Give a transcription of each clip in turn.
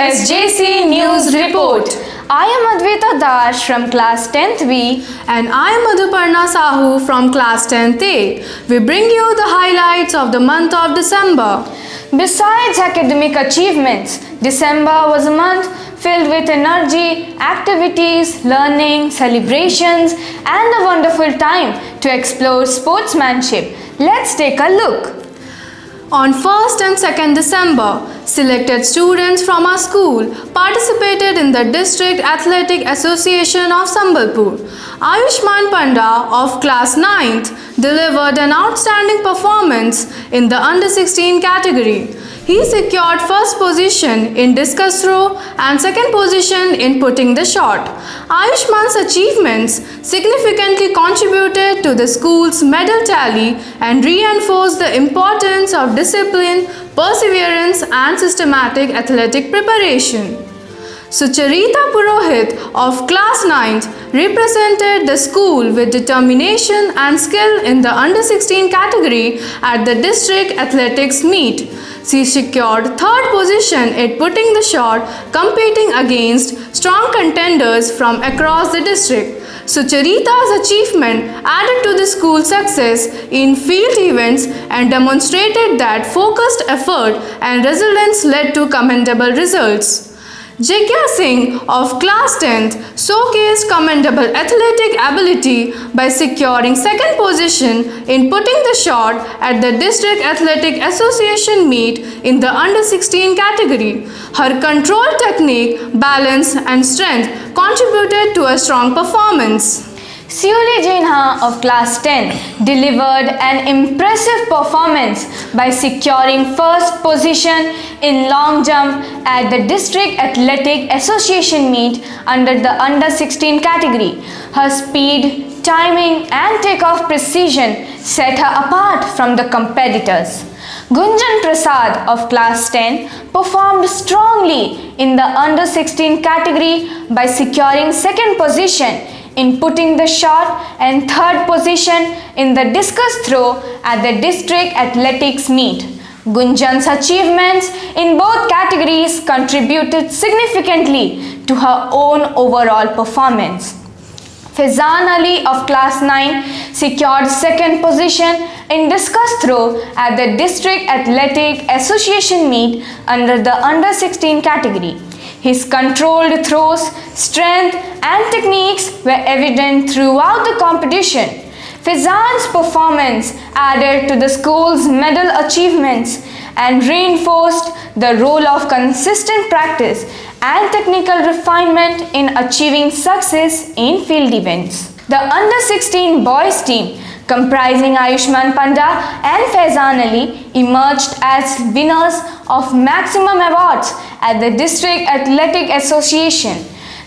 SJC News Report. I am Advaita Dash from class 10th B. And I am Madhuparna Sahu from class 10th A. We bring you the highlights of the month of December. Besides academic achievements, December was a month filled with energy, activities, learning, celebrations, and a wonderful time to explore sportsmanship. Let's take a look. On 1st and 2nd December, selected students from our school participated in the District Athletic Association of Sambalpur. Ayushman Panda of class 9th delivered an outstanding performance in the under 16 category. He secured first position in discus throw and second position in putting the shot. Ayushman's achievements significantly contributed to the school's medal tally and reinforced the importance of discipline, perseverance, and systematic athletic preparation. Sucharita Purohit of class 9th represented the school with determination and skill in the under 16 category at the district athletics meet. She secured third position at putting the shot, competing against strong contenders from across the district. Sucharita's achievement added to the school's success in field events and demonstrated that focused effort and resilience led to commendable results. Jigya Singh of class 10th showcased commendable athletic ability by securing second position in putting the shot at the District Athletic Association meet in the under 16 category. Her control technique, balance, and strength contributed to a strong performance. Sioli Jainha of class 10 delivered an impressive performance by securing first position in long jump at the District Athletic Association meet under the under 16 category. Her speed, timing, and takeoff precision set her apart from the competitors. Gunjan Prasad of class 10 performed strongly in the under 16 category by securing second position in putting the shot and third position in the discus throw at the district athletics meet. Gunjan's achievements in both categories contributed significantly to her own overall performance. Fezan Ali of class 9 secured second position in discus throw at the District Athletic Association meet under the under 16 category. His controlled throws, strength, and techniques were evident throughout the competition. Fezan's performance added to the school's medal achievements and reinforced the role of consistent practice and technical refinement in achieving success in field events. The under 16 boys team, comprising Ayushman Panda and Fezan Ali, emerged as winners of maximum awards at the District Athletic Association.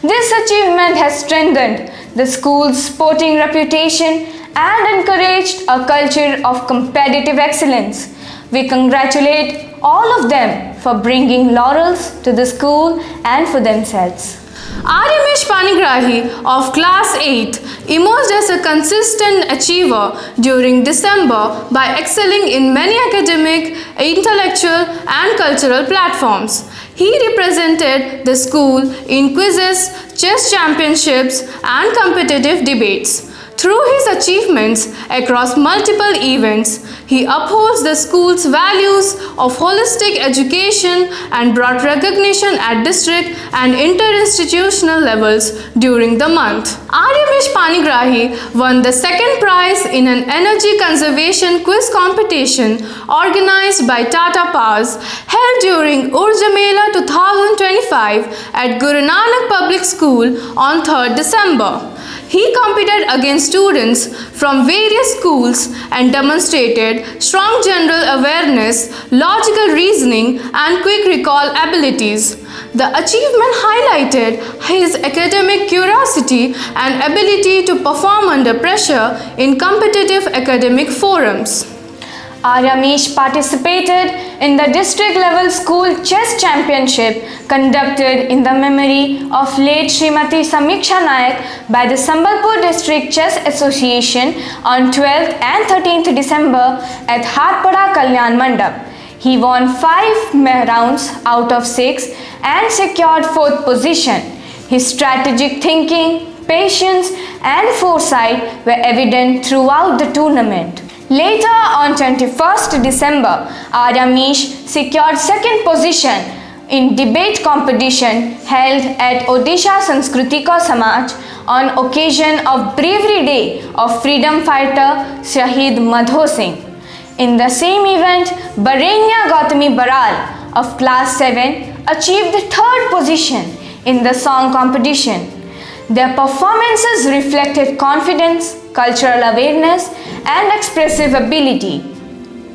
This achievement has strengthened the school's sporting reputation and encouraged a culture of competitive excellence. We congratulate all of them for bringing laurels to the school and for themselves. Aryamesh Panigrahi of class 8 emerged as a consistent achiever during December by excelling in many academic, intellectual, and cultural platforms. He represented the school in quizzes, chess championships, and competitive debates. Through his achievements across multiple events, he upholds the school's values of holistic education and brought recognition at district and interinstitutional levels during the month. Aryamesh Panigrahi won the second prize in an energy conservation quiz competition organized by Tata Powers held during Urja Mela 2025 at Guru Nanak Public School on 3rd December. He competed against students from various schools and demonstrated strong general awareness, logical reasoning, and quick recall abilities. The achievement highlighted his academic curiosity and ability to perform under pressure in competitive academic forums. Aryamesh participated in the district level school chess championship conducted in the memory of late Srimati Samiksha Nayak by the Sambalpur District Chess Association on 12th and 13th December at Hatpada Kalyan Mandap. He won 5 rounds out of 6 and secured 4th position. His strategic thinking, patience and foresight were evident throughout the tournament. Later on 21st December, Aramish secured 2nd position in debate competition held at Odisha Sanskritika Samaj on occasion of Bravery Day of freedom fighter Shahid Madho Singh. In the same event, Barenya Gautami Baral of class 7 achieved the 3rd position in the song competition. Their performances reflected confidence, cultural awareness and expressive ability.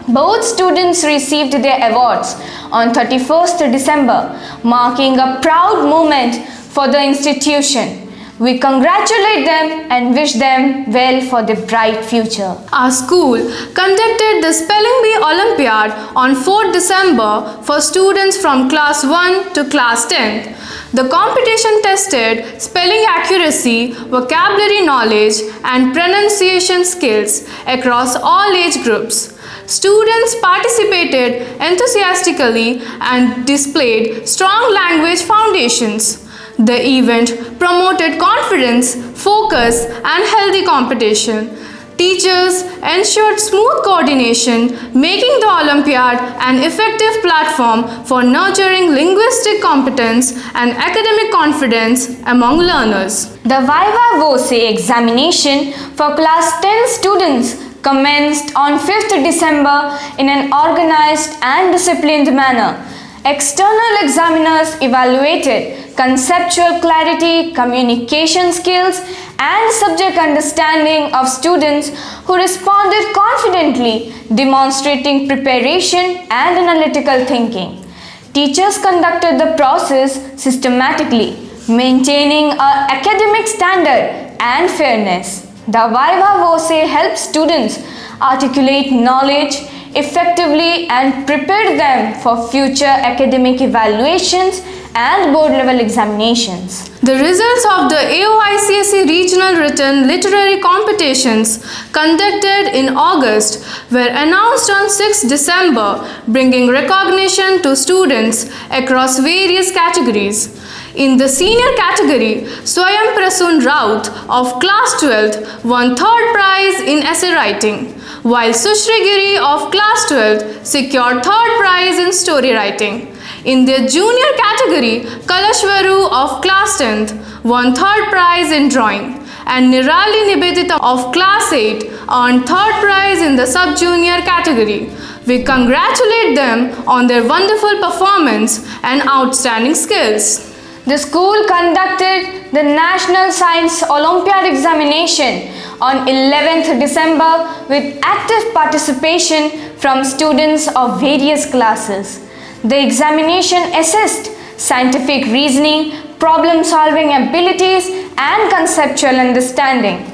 Both students received their awards on 31st December, marking a proud moment for the institution. We congratulate them and wish them well for their bright future. Our school conducted the Spelling Bee Olympiad on 4th December for students from class 1 to class 10th. The competition tested spelling accuracy, vocabulary knowledge, and pronunciation skills across all age groups. Students participated enthusiastically and displayed strong language foundations. The event promoted confidence, focus, and healthy competition. Teachers ensured smooth coordination, making the Olympiad an effective platform for nurturing linguistic competence and academic confidence among learners. The Viva Voce examination for class 10 students commenced on 5th December in an organized and disciplined manner. External examiners evaluated conceptual clarity, communication skills, and subject understanding of students who responded confidently, demonstrating preparation and analytical thinking. Teachers conducted the process systematically, maintaining an academic standard and fairness. The Viva Voce helps students articulate knowledge effectively and prepare them for future academic evaluations and board level examinations. The results of the AOICSE Regional Written Literary Competitions conducted in August were announced on 6 December, bringing recognition to students across various categories. In the senior category, Swayam Prasun Raut of class 12th won 3rd prize in essay writing, while Sushri Giri of class 12th secured 3rd prize in story writing. In the junior category, Kalashwaru of class 10th won 3rd prize in drawing, and Nirali Nibedita of class 8 earned 3rd prize in the sub-junior category. We congratulate them on their wonderful performance and outstanding skills. The school conducted the National Science Olympiad examination on 11th December with active participation from students of various classes. The examination assessed scientific reasoning, problem-solving abilities, and conceptual understanding.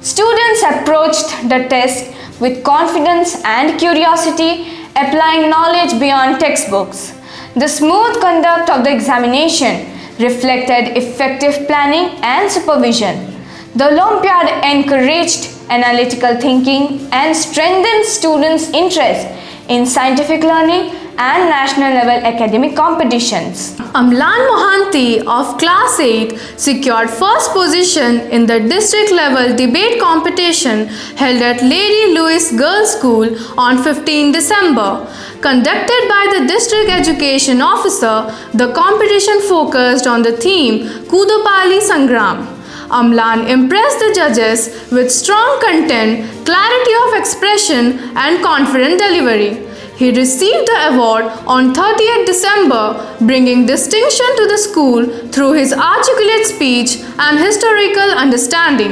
Students approached the test with confidence and curiosity, applying knowledge beyond textbooks. The smooth conduct of the examination reflected effective planning and supervision. The Olympiad encouraged analytical thinking and strengthened students' interest in scientific learning and national level academic competitions. Amlan Mohanty of class 8 secured 1st position in the district level debate competition held at Lady Louis Girls School on 15 December. Conducted by the district education officer, the competition focused on the theme Kudopali Sangram. Amlan impressed the judges with strong content, clarity of expression, and confident delivery. He received the award on 30th December, bringing distinction to the school through his articulate speech and historical understanding.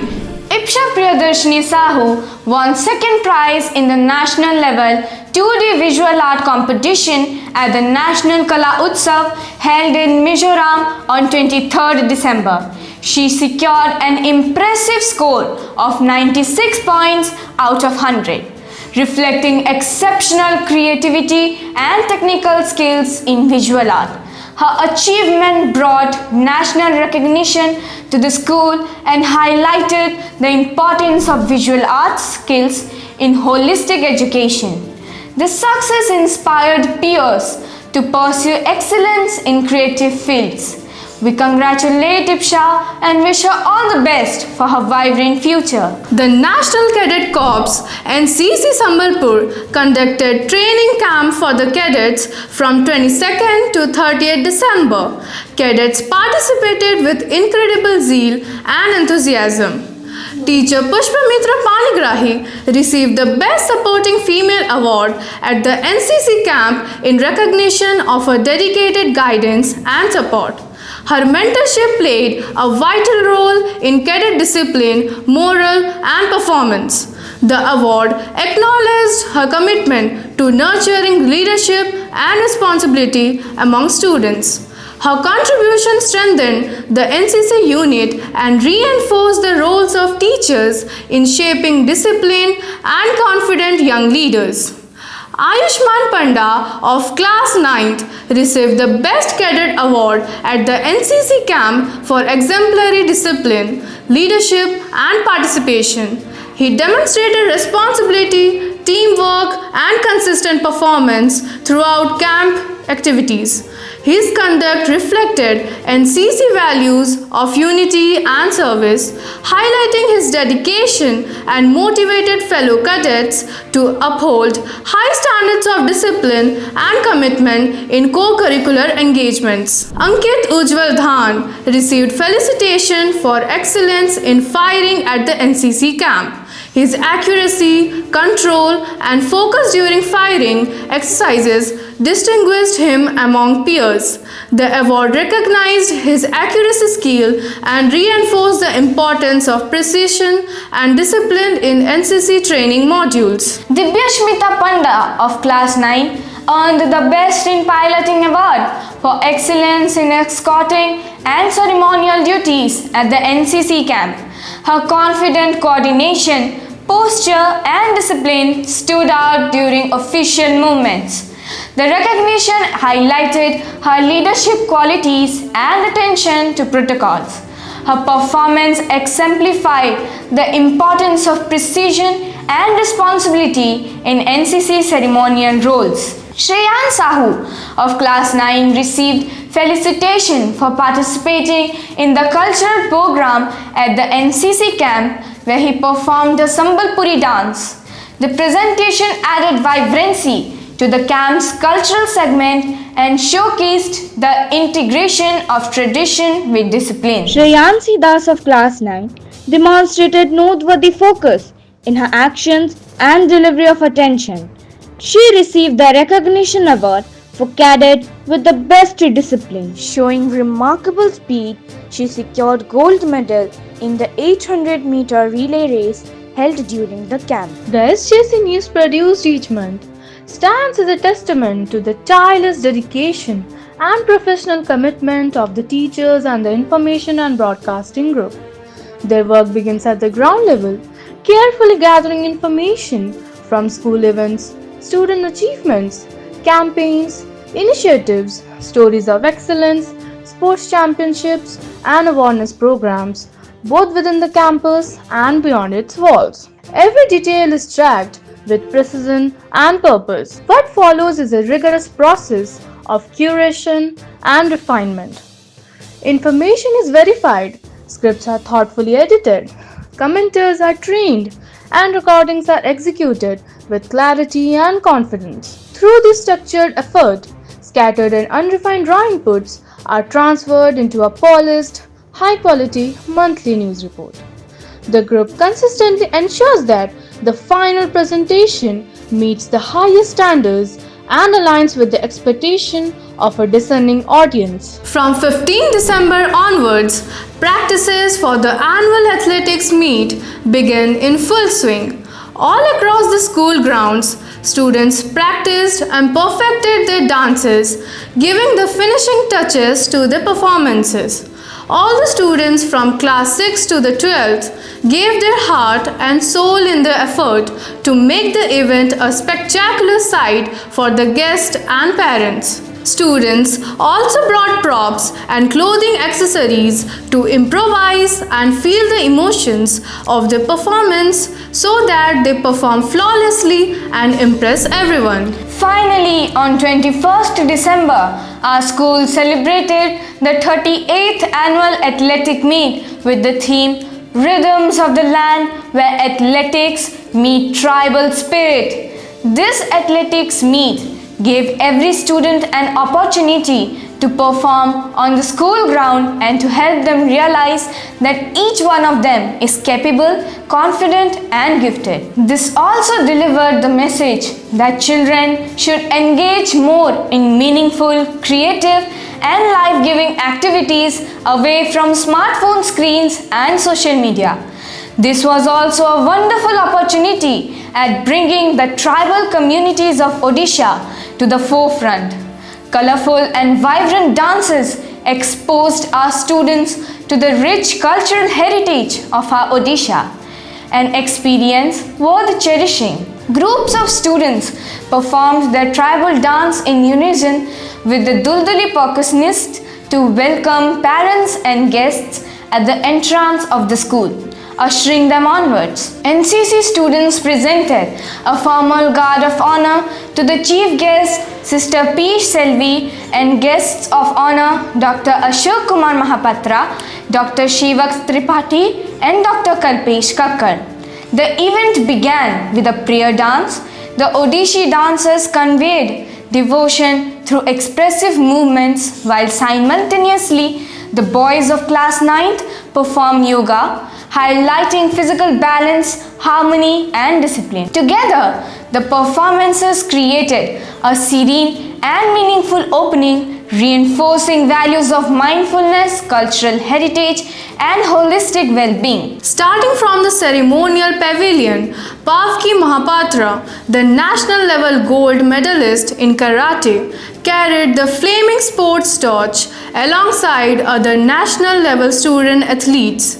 Ipsha Priyadarshini Sahu won 2nd prize in the national level 2D visual art competition at the National Kala Utsav held in Mizoram on 23rd December. She secured an impressive score of 96 points out of 100. Reflecting exceptional creativity and technical skills in visual art. Her achievement brought national recognition to the school and highlighted the importance of visual arts skills in holistic education. This success inspired peers to pursue excellence in creative fields. We congratulate Ipsha and wish her all the best for her vibrant future. The National Cadet Corps NCC Sambalpur conducted training camp for the cadets from 22nd to 30th December. Cadets participated with incredible zeal and enthusiasm. Teacher Pushpamitra Panigrahi received the Best Supporting Female Award at the NCC camp in recognition of her dedicated guidance and support. Her mentorship played a vital role in cadet discipline, morale, and performance. The award acknowledged her commitment to nurturing leadership and responsibility among students. Her contribution strengthened the NCC unit and reinforced the roles of teachers in shaping disciplined and confident young leaders. Ayushman Panda of class 9th received the Best Cadet Award at the NCC camp for exemplary discipline, leadership, and participation. He demonstrated responsibility, teamwork, and consistent performance throughout camp activities. His conduct reflected NCC values of unity and service, highlighting his dedication and motivated fellow cadets to uphold high standards of discipline and commitment in co-curricular engagements. Ankit Ujjwal Dhan received felicitation for excellence in firing at the NCC camp. His accuracy, control, and focus during firing exercises distinguished him among peers. The award recognized his accuracy skill and reinforced the importance of precision and discipline in NCC training modules. Dibyashmita Panda of class 9 earned the Best in Piloting Award for excellence in escorting and ceremonial duties at the NCC camp. Her confident coordination, posture, and discipline stood out during official movements. The recognition highlighted her leadership qualities and attention to protocols. Her performance exemplified the importance of precision and responsibility in NCC ceremonial roles. Shreyan Sahu of class 9 received felicitation for participating in the cultural program at the NCC camp where he performed the Sambalpuri dance. The presentation added vibrancy to the camp's cultural segment and showcased the integration of tradition with discipline. Shreyansi Das of class 9 demonstrated noteworthy focus in her actions and delivery of attention. She received the Recognition Award for Cadet with the Best Discipline. Showing remarkable speed, she secured gold medal in the 800-meter relay race held during the camp. The SJC news produced each month stands as a testament to the tireless dedication and professional commitment of the teachers and the Information and Broadcasting Group. Their work begins at the ground level, carefully gathering information from school events, student achievements, campaigns, initiatives, stories of excellence, sports championships, and awareness programs, both within the campus and beyond its walls. Every detail is tracked with precision and purpose. What follows is a rigorous process of curation and refinement. Information is verified, scripts are thoughtfully edited, commenters are trained, and recordings are executed with clarity and confidence. Through this structured effort, scattered and unrefined raw inputs are transferred into a polished, high-quality monthly news report. The group consistently ensures that the final presentation meets the highest standards and aligns with the expectation of a discerning audience. From 15 December onwards, practices for the annual athletics meet begin in full swing. All across the school grounds, students practiced and perfected their dances, giving the finishing touches to the performances. All the students from class 6 to the 12th gave their heart and soul in the effort to make the event a spectacular sight for the guests and parents. Students also brought props and clothing accessories to improvise and feel the emotions of the performance so that they perform flawlessly and impress everyone. Finally, on 21st December, our school celebrated the 38th annual athletic meet with the theme Rhythms of the Land, where athletics meet tribal spirit. This athletics meet gave every student an opportunity to perform on the school ground and to help them realize that each one of them is capable, confident and gifted. This also delivered the message that children should engage more in meaningful, creative and life-giving activities away from smartphone screens and social media. This was also a wonderful opportunity at bringing the tribal communities of Odisha to the forefront. Colorful and vibrant dances exposed our students to the rich cultural heritage of our Odisha, an experience worth cherishing. Groups of students performed their tribal dance in unison with the Dulduli percussionist to welcome parents and guests at the entrance of the school, ushering them onwards. NCC students presented a formal guard of honor to the chief guest, Sister P. Selvi, and guests of honor Dr. Ashok Kumar Mahapatra, Dr. Shivak Tripathi, and Dr. Kalpesh Kakkar. The event began with a prayer dance. The Odishi dancers conveyed devotion through expressive movements, while simultaneously the boys of class 9th performed yoga, highlighting physical balance, harmony and discipline. Together, the performances created a serene and meaningful opening, reinforcing values of mindfulness, cultural heritage and holistic well-being. Starting from the ceremonial pavilion, Pavki Mahapatra, the national level gold medalist in karate, carried the flaming sports torch alongside other national level student athletes.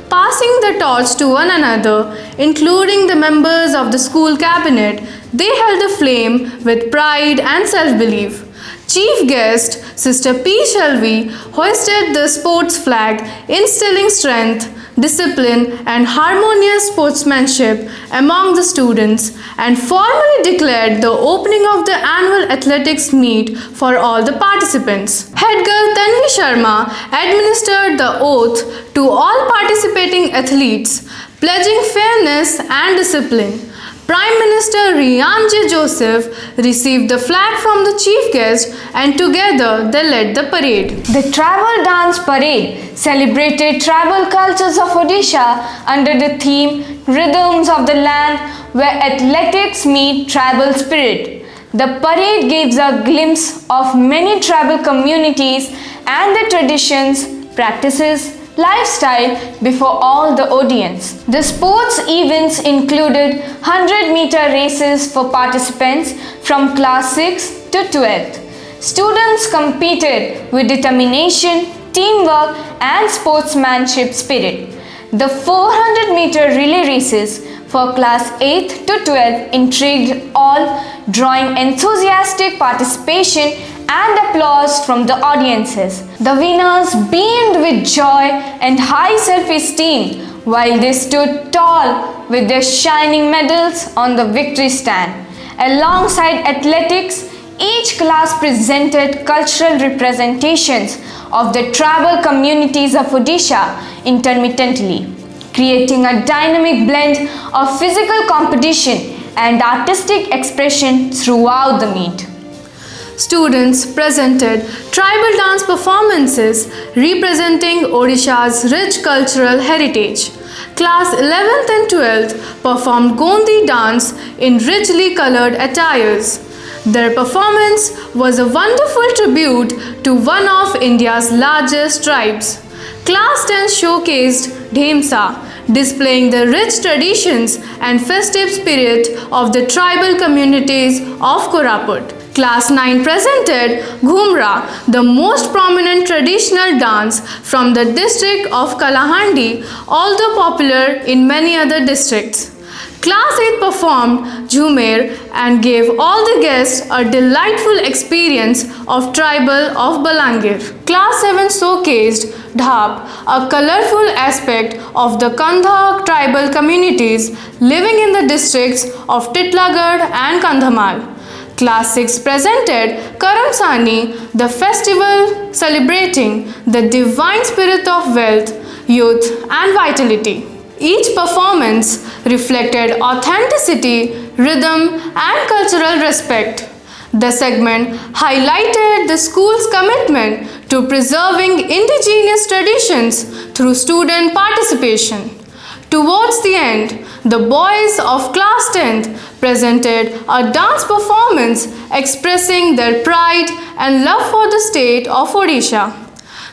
Passing the torch to one another, including the members of the school cabinet, they held the flame with pride and self-belief. Chief guest, Sister P. Shelby, hoisted the sports flag, instilling strength, discipline and harmonious sportsmanship among the students, and formally declared the opening of the annual athletics meet for all the participants. Head girl Tanvi Sharma administered the oath to all participating athletes, pledging fairness and discipline. Prime Minister Rian J. Joseph received the flag from the chief guest and together they led the parade. The tribal dance parade celebrated tribal cultures of Odisha under the theme Rhythms of the Land, where athletics meet tribal spirit. The parade gives a glimpse of many tribal communities and their traditions, practices, lifestyle before all the audience. The sports events included 100-meter races for participants from class 6 to 12th. Students competed with determination, teamwork and sportsmanship spirit. The 400-meter relay races for class 8 to 12 intrigued all, drawing enthusiastic participation and applause from the audiences. The winners beamed with joy and high self-esteem while they stood tall with their shining medals on the victory stand. Alongside athletics, each class presented cultural representations of the tribal communities of Odisha intermittently, creating a dynamic blend of physical competition and artistic expression throughout the meet. Students presented tribal dance performances representing Odisha's rich cultural heritage. Class 11th and 12th performed Gondi dance in richly colored attires. Their performance was a wonderful tribute to one of India's largest tribes. Class 10 showcased Dhemsa, displaying the rich traditions and festive spirit of the tribal communities of Koraput. Class 9 presented Ghumra, the most prominent traditional dance from the district of Kalahandi, although popular in many other districts. Class 8 performed Jhumer and gave all the guests a delightful experience of tribal of Balangir. Class 7 showcased Dhap, a colorful aspect of the Kandha tribal communities living in the districts of Titlagarh and Kandhamal. Class 6 presented Karamsani, the festival celebrating the divine spirit of wealth, youth and vitality. Each performance reflected authenticity, rhythm and cultural respect. The segment highlighted the school's commitment to preserving indigenous traditions through student participation. Towards the end, the boys of class 10th presented a dance performance expressing their pride and love for the state of Odisha.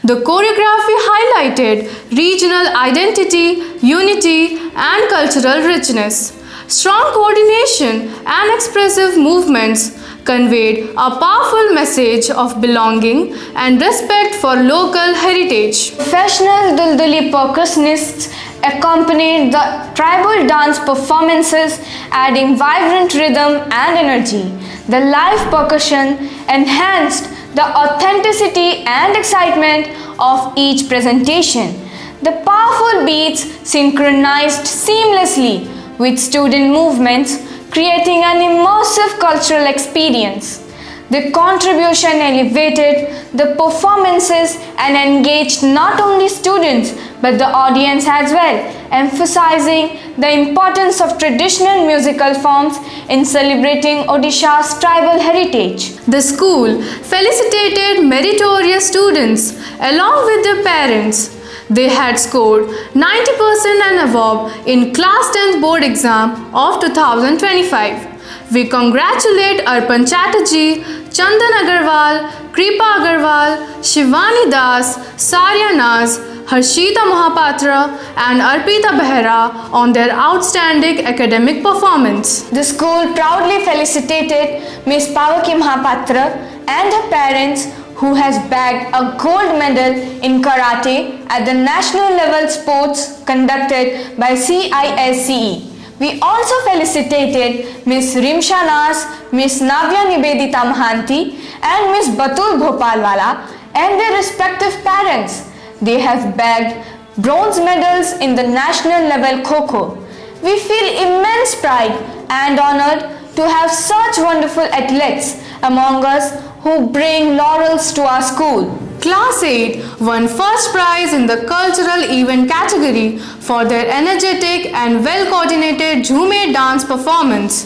The choreography highlighted regional identity, unity, and cultural richness. Strong coordination and expressive movements conveyed a powerful message of belonging and respect for local heritage. Professional Dulduli percussionists accompanied the tribal dance performances, adding vibrant rhythm and energy. The live percussion enhanced the authenticity and excitement of each presentation. The powerful beats synchronized seamlessly with student movements, creating an immersive cultural experience. The contribution elevated the performances and engaged not only students but the audience as well, emphasizing the importance of traditional musical forms in celebrating Odisha's tribal heritage. The school felicitated meritorious students along with their parents. They had scored 90% and above in Class 10th board exam of 2025. We congratulate Arpan Chatterjee, Chandan Agarwal, Kripa Agarwal, Shivani Das, Sarya Naz, Harshita Mohapatra and Arpita Behra on their outstanding academic performance. The school proudly felicitated Miss Pavaki Mohapatra and her parents who has bagged a gold medal in karate at the national level sports conducted by CISCE. We also felicitated Miss Rimsha Nas, Miss Navya Nibedita Mahanti and Miss Batul Bhopalwala and their respective parents. They have bagged bronze medals in the national level Kho-Kho. We feel immense pride and honored to have such wonderful athletes among us who bring laurels to our school. Class 8 won first prize in the cultural event category for their energetic and well-coordinated Jhume dance performance.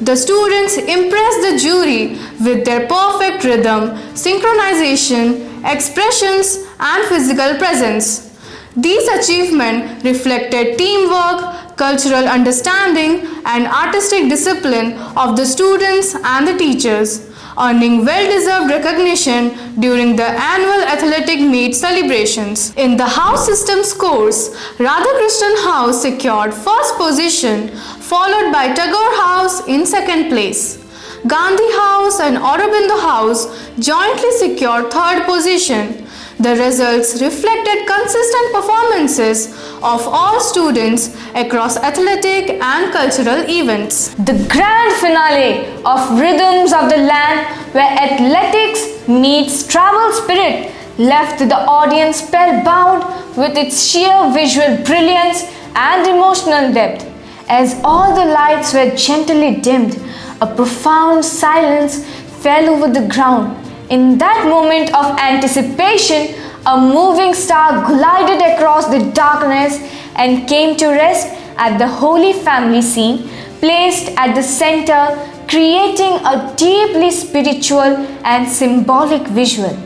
The students impressed the jury with their perfect rhythm, synchronization, expressions, and physical presence. These achievements reflected teamwork, cultural understanding, and artistic discipline of the students and the teachers, earning well-deserved recognition during the annual athletic meet celebrations. In the house system scores, Radhakrishnan House secured first position, followed by Tagore House in second place. Gandhi House and Aurobindo House jointly secured third position. The results reflected consistent performances of all students across athletic and cultural events. The grand finale of Rhythms of the Land, where athletics meets travel spirit, left the audience spellbound with its sheer visual brilliance and emotional depth. As all the lights were gently dimmed, a profound silence fell over the ground. In that moment of anticipation, a moving star glided across the darkness and came to rest at the Holy Family scene, placed at the center, creating a deeply spiritual and symbolic visual.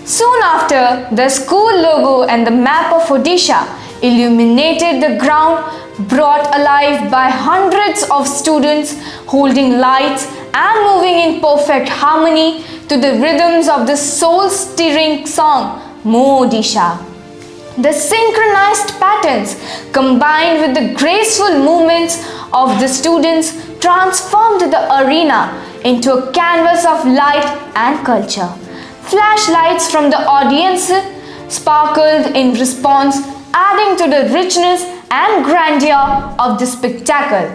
Soon after, the school logo and the map of Odisha illuminated the ground, brought alive by hundreds of students holding lights and moving in perfect harmony to the rhythms of the soul-stirring song Mo Odisha. The synchronized patterns combined with the graceful movements of the students transformed the arena into a canvas of light and culture. Flashlights from the audience sparkled in response, adding to the richness and grandeur of the spectacle.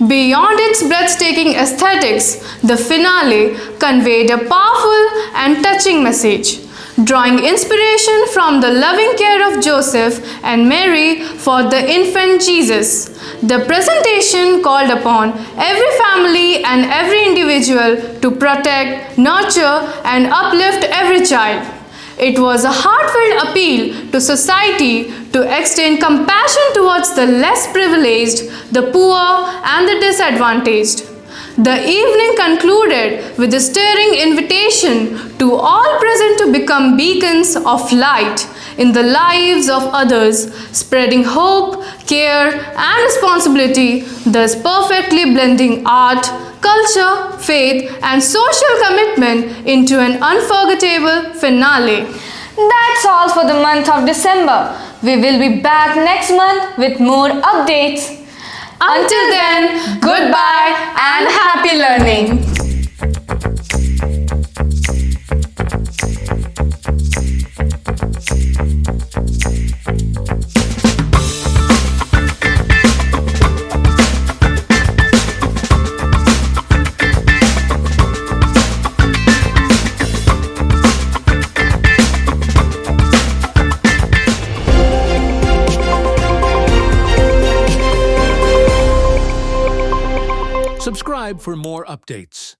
Beyond its breathtaking aesthetics, the finale conveyed a powerful and touching message, drawing inspiration from the loving care of Joseph and Mary for the infant Jesus. The presentation called upon every family and every individual to protect, nurture, and uplift every child. It was a heartfelt appeal to society to extend compassion towards the less privileged, the poor, and the disadvantaged. The evening concluded with a stirring invitation to all present to become beacons of light in the lives of others, spreading hope, care, and responsibility, thus perfectly blending art, culture, faith, and social commitment into an unforgettable finale. That's all for the month of December. We will be back next month with more updates. Until then, goodbye and happy learning. Subscribe for more updates.